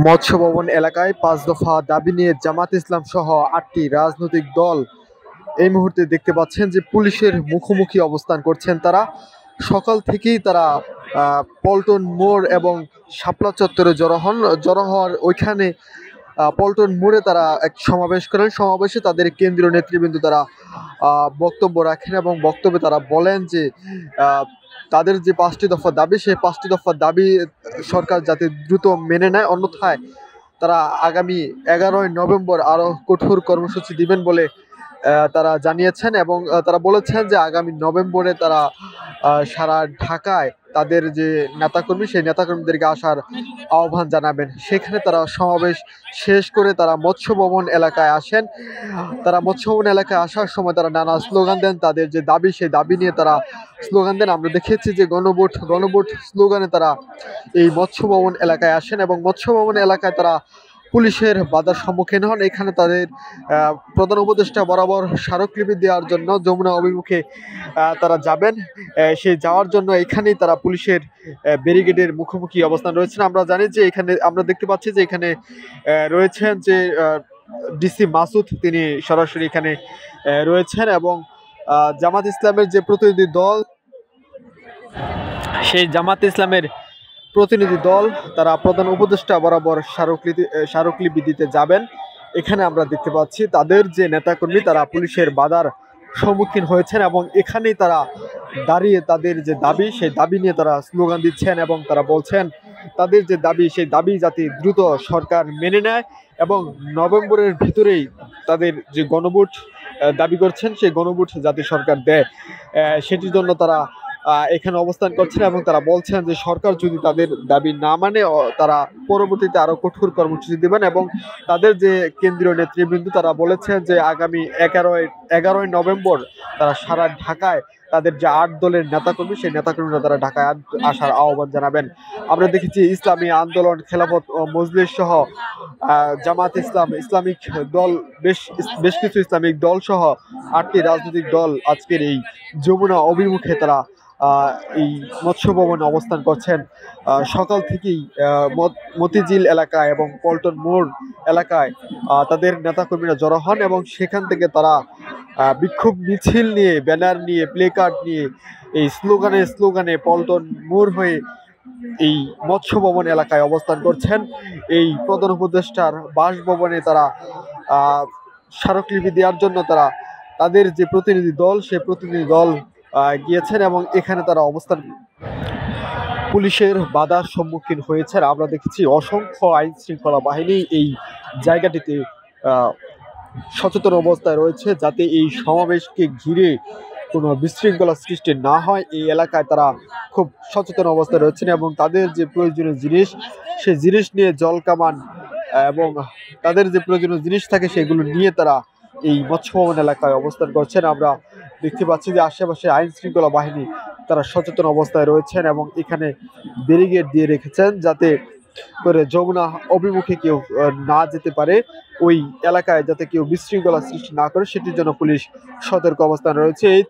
মৎস্য ভবন এলাকায় ৫ দফা দাবি নিয়ে জামাত ইসলাম সহ ৮টি রাজনৈতিক দল এই মুহূর্তে দেখতে পাচ্ছেন যে পুলিশের মুখোমুখি অবস্থান করছেন তারা। সকাল থেকেই তারা পল্টন মোড় এবং শাপলা চত্বরে জড়ো হওয়ার ওইখানে পল্টন মোড়ে তারা এক সমাবেশ করেন। সমাবেশে তাদের কেন্দ্রীয় নেতৃবৃন্দ তারা বক্তব্য রাখেন এবং বক্তব্যে তারা বলেন যে তাদের যে ৫টি দফা দাবি, সেই ৫টি দফা দাবি সরকার যাতে দ্রুত মেনে নেয়, অন্যথায় তারা আগামী ১১ই নভেম্বর আরও কঠোর কর্মসূচি দিবেন বলে তারা জানিয়েছেন। এবং তারা বলেছেন যে আগামী নভেম্বরে তারা সারা ঢাকায় তাদের যে নেতাকর্মী, সেই নেতাকর্মীদেরকে আসার আহ্বান জানাবেন। সেখানে তারা সমাবেশ শেষ করে তারা মৎস্য ভবন এলাকায় আসেন। তারা মৎস্য ভবন এলাকায় আসার সময় তারা নানা স্লোগান দেন। তাদের যে দাবি, সেই দাবি নিয়ে তারা স্লোগান দেন। আমরা দেখেছি যে গণভোট স্লোগানে তারা এই মৎস্য ভবন এলাকায় আসেন এবং মৎস্য ভবন এলাকায় তারা পুলিশের বাধার সম্মুখীন হন। এখানে তাদের প্রধান উপদেষ্টা বরাবর স্মারকলিপি দেওয়ার জন্য যমুনা অভিমুখে তারা যাবেন। সেই যাওয়ার জন্য এখানেই তারা পুলিশের ব্যারিকেডের মুখোমুখি অবস্থান রয়েছেন। আমরা জানি যে এখানে আমরা দেখতে পাচ্ছি যে এখানে রয়েছেন যে ডিসি মাসুদ, তিনি সরাসরি এখানে রয়েছেন এবং জামাত ইসলামের যে প্রতিনিধি দল, সেই জামাত ইসলামের প্রতিনিধি দল তারা প্রধান উপদেষ্টা বরাবর স্মারকলিপি দিতে যাবেন। এখানে আমরা দেখতে পাচ্ছি তাদের যে নেতাকর্মী তারা পুলিশের বাধার সম্মুখীন হয়েছেন এবং এখানেই তারা দাঁড়িয়ে তাদের যে দাবি, সেই দাবি নিয়ে তারা স্লোগান দিচ্ছেন এবং তারা বলছেন তাদের যে দাবি, সেই দাবি যাতে দ্রুত সরকার মেনে নেয় এবং নভেম্বরের ভিতরেই তাদের যে গণভোট দাবি করছেন, সেই গণভোট যাতে সরকার দেয়, সেটির জন্য তারা এখানে অবস্থান করছেন এবং তারা বলছেন যে সরকার যদি তাদের দাবি না মানে তারা পরবর্তীতে আরো কঠোর কর্মসূচি দেবেন। এবং তাদের যে কেন্দ্রীয় নেতৃবৃন্দ তারা বলেছেন যে আগামী ১১ই নভেম্বর তারা সারা ঢাকায় তাদের যে ৮ দলের নেতাকর্মী, সেই নেতাকর্মীরা তারা ঢাকায় আসার আহ্বান জানাবেন। আমরা দেখেছি ইসলামী আন্দোলন, খেলাফত মজলিস সহ জামাত ইসলাম, ইসলামিক দল, বেশ কিছু ইসলামিক দল সহ ৮টি রাজনৈতিক দল আজকের এই যমুনা অভিমুখে তারা এই মৎস্য ভবনে অবস্থান করছেন। সকাল থেকেই মতিঝিল এলাকায় এবং পল্টন মোড় এলাকায় তাদের নেতাকর্মীরা জড়ো হন এবং সেখান থেকে তারা বিক্ষোভ মিছিল নিয়ে, ব্যানার নিয়ে, প্লে কার্ড নিয়ে এই স্লোগানে পল্টন মোড় হয়ে এই মৎস্য ভবন এলাকায় অবস্থান করছেন। এই প্রধান উপদেষ্টার বাসভবনে তারা স্মারকলিপি দেওয়ার জন্য তাদের যে প্রতিনিধি দল, সেই প্রতিনিধি দল গিয়েছেন এবং এখানে তারা অবস্থান পুলিশের বাধার সম্মুখীন হয়েছেন। আমরা দেখেছি অসংখ্য আইন শৃঙ্খলা বাহিনী এই জায়গাটিতে সচেতন অবস্থায় রয়েছে যাতে এই সমাবেশকে ঘিরে কোনো বিশৃঙ্খলা সৃষ্টি না হয়। এই এলাকায় তারা খুব সচেতন অবস্থায় রয়েছেন এবং তাদের যে প্রয়োজনীয় জিনিস, সেই জিনিস নিয়ে জল কামান এবং তাদের যে প্রয়োজনীয় জিনিস থাকে সেগুলো নিয়ে তারা এই মৎস্য ভবন এলাকায় অবস্থান করছেন। আমরা দেখতে পাচ্ছি যে আশেপাশে আইন শৃঙ্খলা বাহিনী তারা সচেতন অবস্থায় রয়েছেন এবং এখানে ব্যারিকেড দিয়ে রেখেছেন যাতে করে যমুনা অভিমুখে কেউ না যেতে পারে, ওই এলাকায় যাতে কেউ বিশৃঙ্খলা সৃষ্টি না করে সেটির জন্য পুলিশ সতর্ক অবস্থান রয়েছে। এই